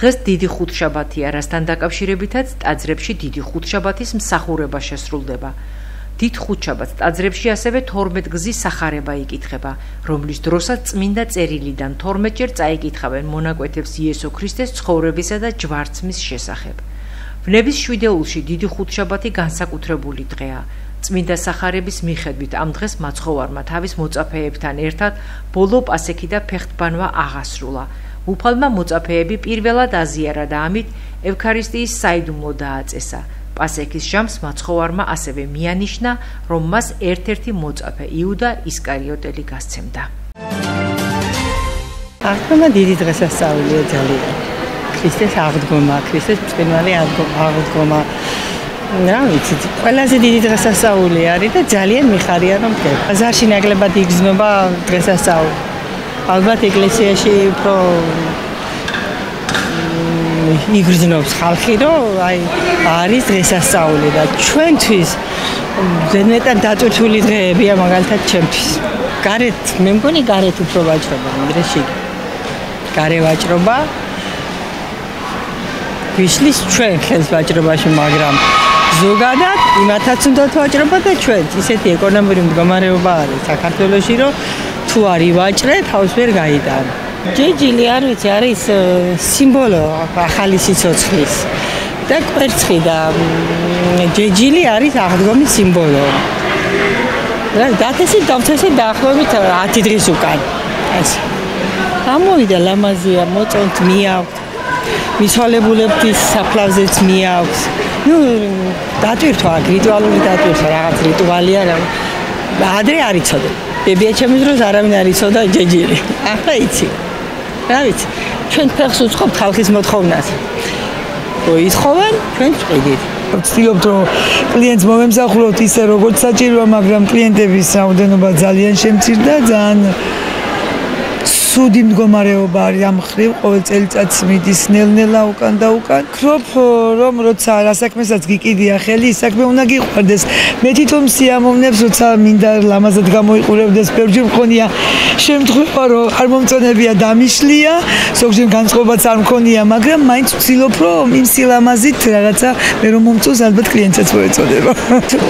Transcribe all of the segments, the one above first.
დღეს დიდი ხუთშაბათია, რასთან დაკავშირებითაც ტაძრებში დიდი ხუთშაბათის მსახურება შესრულდება. დიდ ხუთშაბათს ტაძრებში ასევე 12 გზის სახარება იკითხება, რომლის დროსაც წმინდა წერილიდან 12-ჯერ წაიკითხავენ მონაკვეთებს იესო ქრისტეს ცხოვრებისა და ჯვარცმის შესახებ. ვნების შვიდეულში დიდი ხუთშაბათი განსაკუთრებული დღეა. წმინდა სახარების მიხედვით ამ დღეს მაცხოვარმა თავის მოწაფეებთან ერთად ბოლო პასექი და ფეხტბანვა აღასრულა. უფალმა მოწაფეები პირველად აზიარა და ამით ევქარისტიის საიდუმლო დააწესა. პასექის ჟამს მაცხოვარმა ასევე მიანიშნა, რომ მას ერთ-ერთი მოწაფე იუდა ისკარიოტელი გასცემდა. აღდგომა დიდი დღესასწაულია ძალიან. ქრისტეს აღდგომა, ქრისტეს ბრწყინვალე აღდგომა. რა ვიცი, ყველაზე დიდი დღესასწაული არის და ძალიან მიხარია რომ ხდება. ბაზარში ნაკლებად იგრძნობა დღესასწაული. ალბათ ეკლესიაში უფრო იგრძნობს ხალხი, რომ არის დღესასწაული და ჩვენთვის ზედმეტად დატვირთული დღეებია მაგალითად ჩემთვის. გარეთ, მე მგონი გარეთ უფრო ვაჭრობა, მიდრეში. გარე ვაჭრობა ვიშლის ჩვენ ხელს ვაჭრობაში, მაგრამ ზოგადად იმათაც უნდა ვაჭრობა და ჩვენ ისეთი ეკონომიკური მდგომარეობა არის საქართველოში, რომ თუ არ ივაჭრე, თავს ვერ გაიტან. ჯეჯილი არ ვიცი, არის სიმბოლო ახალი სიცოცხლის და კვერცხი და ჯეჯილი არის აღდგომის სიმბოლო. დათესით დავთესით დაახლოებით 10 დღის უკან. ასე. ამოვიდა ლამაზია, მოწონთ მიაქვს. მიცვალებულებების საფლავზეც მიაქვს. ნუ დატვირთვა, რიტუალური დატვირთვა, რაღაც რიტუალია რა. ადრე არ იცოდე. ბებია ჩემის დროს არავინ არ იცოდა ჯეჯილი. ახლა იცი. რა ვიცი, ჩვენ ფეხს უწყობთ ხალხის მოთხოვნას. რო ითხოვენ, ჩვენ ვყიდით. ვცდილობთ რომ კლიენტს მომემსახუროთ ისე როგორც საჭიროა, მაგრამ კლიენტების რაოდენობა ძალიან შემცირდა, ძალიან სუდი მდგომარეობა არის ამ ხრივ, ყოველ წელიწადს მიდის ნელ-ნელა უკან და უკან. ვფიქრობ, რომ როცა რა საქმესაც გიკიდია ხელი, ის საქმე უნდა გიყვარდეს. მე თვითონ სიამოვნებს, როცა მინდა ლამაზად გამოიყურებდეს, ბევრჯერ მქონია შემთხვევა, რომ არ მომწონებია დამიშლია, ზოგჯერ განწყობაც არ მქონია, მაგრამ მაინც ვცდილობ, რომ იმ სილამაზით რაღაცა მე რომ მომწონს, ალბათ კლიენტსაც მოეწოდება.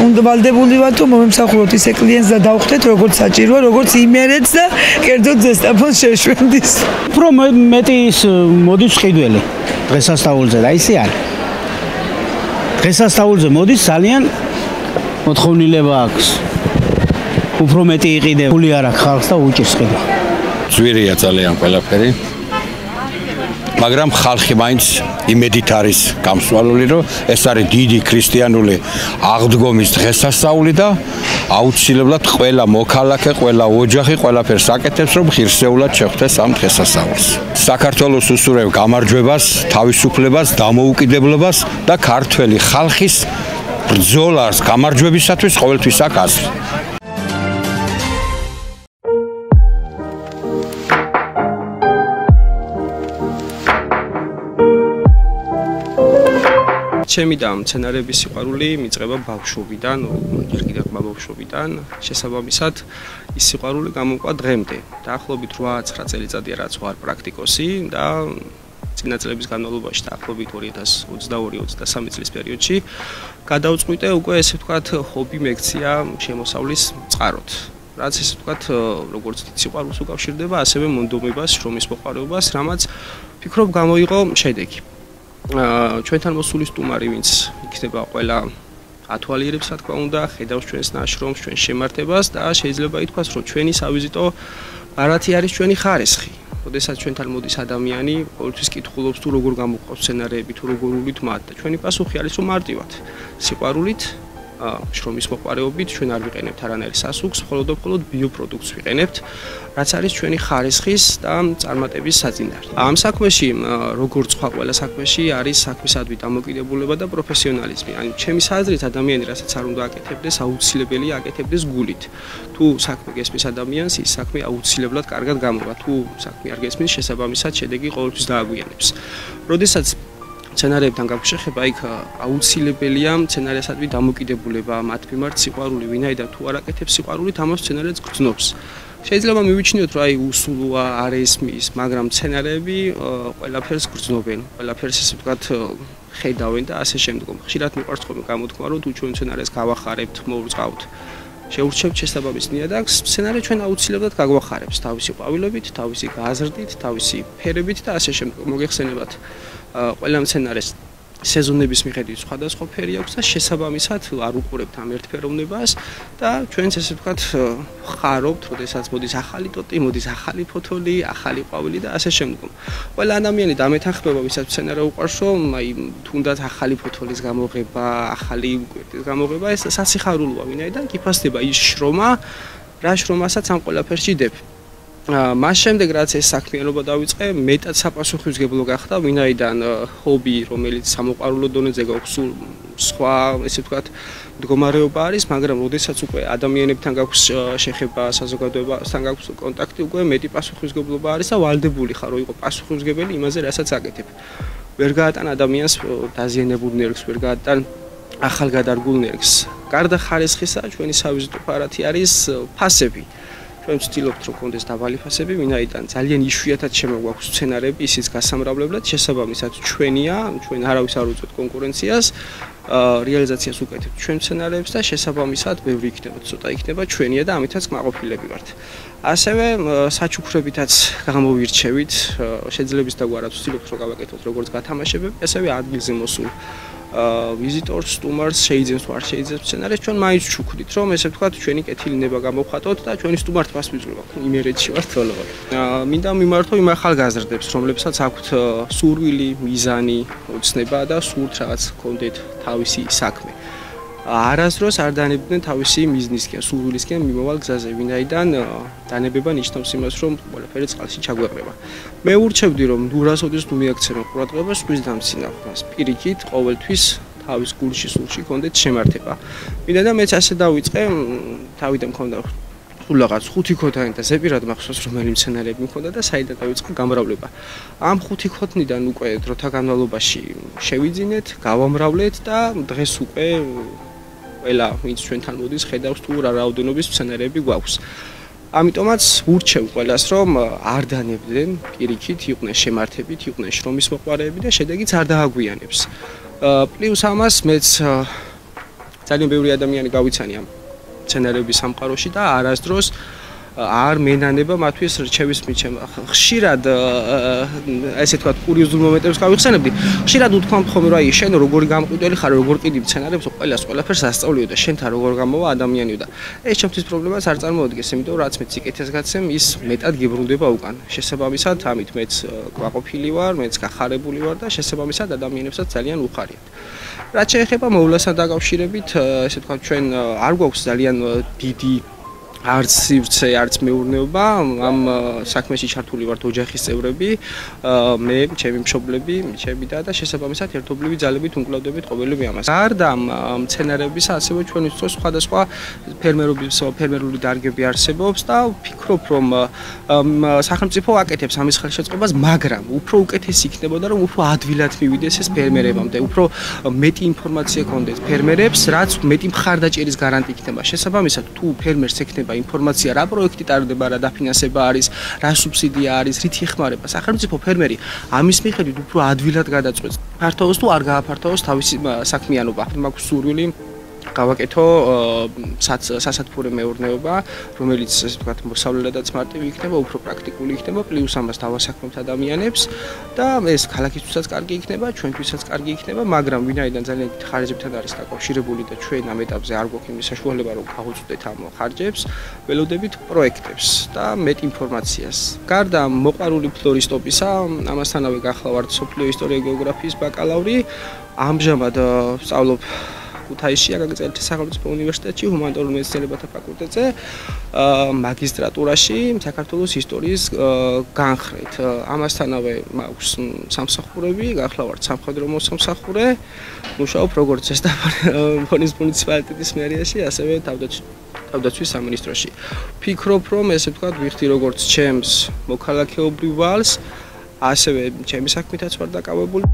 უნდა ვალდებული ვარ, რომ მომემსახუროთ ისე კლიენტს და დავხვდეთ, როგორც საჭიროა, როგორც იმერეთს და კერძოდ ზესტაფონს შეშვენდის. უფრო მეტი ის მოდის ყიდველი დღესასწაულზე და ისე არის. დღესასწაულზე მოდის ძალიან მოთხოვნილება აქვს. უფრო მეტი იყიდე, ფული არ აქვს ხალხს და უჭირს ყიდვა. ძვირია ძალიან ყველაფერი. მაგრამ ხალხი მაინც იმედით არის გამსვალული, რომ ეს არის დიდი ქრისტიანული აღდგომის დღესასწაული და აუცილებლად ყველა მოქალაქე, ყველა ოჯახი ყველაფერს აკეთებს, რომ ღირსეულად შეხვდეს ამ დღესასწაულს. საქართველოს უსურვებ გამარჯვებას, თავისუფლებას, დამოუკიდებლობას და ქართველი ხალხის ბრძოლას გამარჯვებისათვის ყოველთვის აქ აზრი. ჩემი და მცენარეების სიყვარული მიწყება ბავშვობიდან, ჯერ კიდევ ბავშვობიდან, შესაბამისად ის სიყვარული გამოვყვა დღემდე. დაახლოებით 8-9 წელიწადია რაც ვარ პრაქტიკოსი და წინა წლების განმავლობაში დაახლოებით 2022-23 წლის პერიოდში გადავწყვიტე უკვე ესე ვთქვათ ჰობი მექცია შემოსავლის წყაროთ. რაც ესე ვთქვათ როგორც სიყვარულს უკავშირდება, ასევე მონდომებას, შრომის მოყვარეობას, რამაც ვფიქრობ გამოიღო შედეგი. ჩვენთან მოსული სტუმარი, ვინც იქნება ყველა ათვალიერებს, რა თქმა უნდა, ხედავს ჩვენს ნაშრომს, ჩვენს შემართებას და შეიძლება ითქვას, რომ ჩვენი სავიზიტო ბარათი არის ჩვენი ხარისხი. როდესაც ჩვენთან მოდის ადამიანი, ყოველთვის კითხულობს თუ როგორ გამოყვავს სცენარეები, თუ როგორ უვლით მათ და ჩვენი პასუხი არის, რომ მარტივად სიყვარულით, შრომის მოყვარეობით ჩვენ არ ვიყენებთ არანაირ სასუქს, მხოლოდ და მხოლოდ ბიოპროდუქტს ვიყენებთ, რაც არის ჩვენი ხარისხის და წარმატების საძინარი. ამ საქმეში, როგორც სხვა ყველა საქმეში, არის საქმისადმი დამოკიდებულება და პროფესიონალიზმი. ანუ ჩემი აზრით, ადამიანი, რასაც არ უნდა აკეთებდეს, აუცილებელია აკეთებდეს გულით. თუ საქმე გესმის ადამიანს, ის საქმე აუცილებლად კარგად გამოვა. თუ საქმე არ გესმის, შესაბამისად შედეგი ყოველთვის დააგვიანებს. როდესაც სცენარეებთან გაგვშეხება, იქ აუცილებელია სცენარესადმი დამოკიდებულება, მათ მიმართ სიყვარული, ვინაიდან თუ არ აკეთებს სიყვარულით, ამას სცენარეც გრძნობს. შეიძლება მივიჩნიოთ, რომ აი უსულოა, არ ესმის, მაგრამ სცენარები ყველაფერს გრძნობენ, ყველაფერს ესე ვთქვათ ხედავენ და ასე შემდგომ. ხშირად მიყვარს ხოლმე გამოთქმა, რომ თუ ჩვენ სცენარეს გავახარებთ, მოვწყავთ, შეურჩევთ შესაბამის ნიადაგს, სცენარი ჩვენ აუცილებლად გაგვახარებს თავისი ყვავილებით, თავისი გაზრდით, თავისი ფერებით და ასე შემდგომ. მოგეხსენებათ ყველა სცენარეს სეზონების მიხედვით სხვადასხვა ფერი აქვს და შესაბამისად არ უყურებთ ამ ერთფეროვნებას და ჩვენც ესე ვთქვათ ხარობთ, როდესაც მოდის ახალი ტოტი, მოდის ახალი ფოთოლი, ახალი ყვავილი და ასე შემდგომ. ყველა ადამიანი დამეთანხმება, ვისაც სცენარი უყვარს, რომ აი თუნდაც ახალი ფოთოლის გამოღება, ახალი კვირტის გამოღება, ეს სასიხარულოა, ვინაიდან გიფასდება ის შრომა, რა შრომასაც ამ ყველაფერში დებ. მას შემდეგ რაც ეს საქმიანობა დავიწყე, მეტად საპასუხისმგებლო გახდა, ვინაიდან ჰობი, რომელიც სამოყვარულო დონეზე გაქვს, სხვა, ესე ვთქვათ, მდგომარეობა არის, მაგრამ როდესაც უკვე ადამიანებთან გაქვს შეხება, საზოგადოებასთან გაქვს კონტაქტი, უკვე მეტი პასუხისმგებლობა არის და ვალდებული ხარ, რომ იყო პასუხისმგებელი იმაზე, რასაც აკეთებ. ვერ გაატან ადამიანს დაზიანებულ ნერგს, ვერ გაატან ახალგადარგულ ნერგს. გარდა ხარისხისა, ჩვენი სავიზიტო ფარათი არის ფასები. ჩვენ ვცდილობთ, რომ კონდეს დაბალი ფასები, ვინაიდან ძალიან იშვიათად შემოგვაქვს სცენარები, ისიც გასამრავლებლად, შესაბამისად ჩვენია, ჩვენ არავის არ უწევთ კონკურენციას, რეალიზაციას უკეთებთ ჩვენ სცენარებს და შესაბამისად ბევრი იქნება, ცოტა იქნება ჩვენია და ამითაც კმაყოფილები ვართ. ასევე საჩუქრებითაც გამოვირჩევით, შეძლების და გვარად ვცდილობთ, რომ გავაკეთოთ როგორც გათამაშებები, ასევე ადგილზე მოსულ ვიზიტორს, სტუმარს შეიძლება თუ არ შეიძლება სცენარეს ჩვენ მაინც ჩუქდით, რომ ესე ვთქვათ, ჩვენი კეთილინება გამოვხატოთ და ჩვენი სტუმართმას ვიძღვება. იმერეთში ვართ თოლოვა. მინდა მიმართო იმ ახალგაზრდებს, რომლებსაც აქვთ სურვილი, მიზანი, ოცნება და სურთ რაღაც კონდეთ თავისი საქმე. არასდროს არ დანებდნენ თავისი მიზნისკენ, სურვილისკენ მიმავალ გზაზე, ვინაიდან დანებება ნიშნავს იმას, რომ ყველაფერი წყალში ჩაგვეყრება. მე ვურჩევდი, რომ ნურასოდეს თუ მიაქცევენ ყურადღებას სხვის დამცინავებას. პირიქით, ყოველთვის თავის გულში, სულში კონდეთ შემართება. ვინაიდან მეც ასე დავიწყე, თავიდან მქონდა რაღაც 5 ქოთანი და ზეპირად მახსოვს, რომელი სცენარები მქონდა და საიდან დავიწყე გამრავლება. ამ 5 ქოთნიდან უკვე დროთა განმავლობაში შევიძინეთ, გავამრავლეთ და დღეს უკვე ყველა ვინც ჩვენთან მოდის, ხედავს თუ რა რაოდენობის სცენარები გვაქვს. ამიტომაც ვურჩევ ყველას, რომ არ დანებდნენ, პირიქით, იყვნენ შემართებით, იყვნენ შრომის მოყვარეები და შედეგიც არ დააგვიანებს. პლუს ამას მეც ძალიან ბევრი ადამიანი გავიცანი ამ სცენარების სამყაროში და არასდროს არ მენანება მათთვის რჩევის მიჩემა. ხშირად ესე თქვა კურიოზულ მომენტებს გავიხსენებდი. ხშირად უთქვამთ ხოლმე, რომ აი შენ როგორი გამყიდველი ხარ, როგორ კიდივ სცენარებს ყველაფერს ასწავლიო და შენთან როგორ გამოვა ადამიანიო და ეს ჩემთვის პრობლემას არ წარმოადგენს, იმიტომ რომ რაც მე სიკეთეს გაცემ, ის მეტად გიბრუნდება უკან. შესაბამისად, ამით მეც კვაყოფილი ვარ, მეც გახარებული ვარ და შესაბამისად ადამიანებსაც ძალიან უხარიათ. რაც შეეხება მოვლასთან დაკავშირებით, ესე თქვა ჩვენ არ გვაქვს ძალიან დიდი არც სივრცე, არც მეურნეობა, ამ საქმეში ჩართული ვართ ოჯახის წევრები, მე, ჩემი მშობლები, ჩემი და შესაბამისად ერთობლივი ძალებით უმკლავდებით ყოველივე ამას. გარდა ამ სცენარებისა, ასევე ჩვენ ვიცით სხვადასხვა ფერმერული დარგები არსებობს და ვფიქრობ, რომ სახელმწიფო აკეთებს ამის ხელშეწყობას, მაგრამ უფრო უკეთესი იქნებოდა, რომ უფრო ადვილად მივიდეს ეს ფერმერებამდე, უფრო მეტი ინფორმაცია გქონდეს ფერმერებს, რაც მეტი მხარდაჭერის გარანტი იქნება. შესაბამისად, თუ ფერმერს ექნება ინფორმაცია რა პროექტი ტარდება, რა დაფინანსება არის, რა სუბსიდია არის, რით იხმარება სახელმწიფო ფერმერი, ამის მიხედვით უფრო ადვილად გადაწყვეტს. ფართოვოს თუ არ გააფართოვოს თავისი საქმიანობა. მაქვს სურვილი გავაკეთო სასათბურე მეურნეობა, რომელიც ესე ვთქვათ, მოსავლელადაც მარტივი იქნება, უფრო პრაქტიკული იქნება, პლუს ამას დავასაქმებთ ადამიანებს და ეს ქალაქისთვისაც კარგი იქნება, ჩვენთვისაც კარგი იქნება, მაგრამ ვინაიდან ძალიან დიდ ხარჯებთან არის დაკავშირებული და ჩვენ ამ ეტაპზე არ გვაქვს იმის საშუალება, რომ გავუწვდეთ ამ ხარჯებს, ველოდებით პროექტებს და მეტ ინფორმაციას. გარდა მოყვარული ფლორისტოპისა, ამასთანავე გახლავართ სოფლიო ისტორია გეოგრაფიის ბაკალავრი, ამჟამად ვსწავლობ ქუთაისში აგაგრძელეთ სახელმწიფო უნივერსიტეტში ჰუმანიტარულ მეცნიერებათა ფაკულტეტზე მაგისტრატურაში საქართველოს ისტორიის განხრით. ამასთანავე მაქვს სამსახურები, გახლავართ სამხედრო მოსამსახურე, მუშაობ როგორც ესტაფონის მუნიციპალიტეტის მერიაში, ასევე თავდაცვის სამინისტროში. ვფიქრობ, რომ ესე ვთქვათ, ვიხდი როგორც ჩემს მოქალაქეობრივ ვალს, ასევე ჩემი საქმითაც ვარ დაკავებული.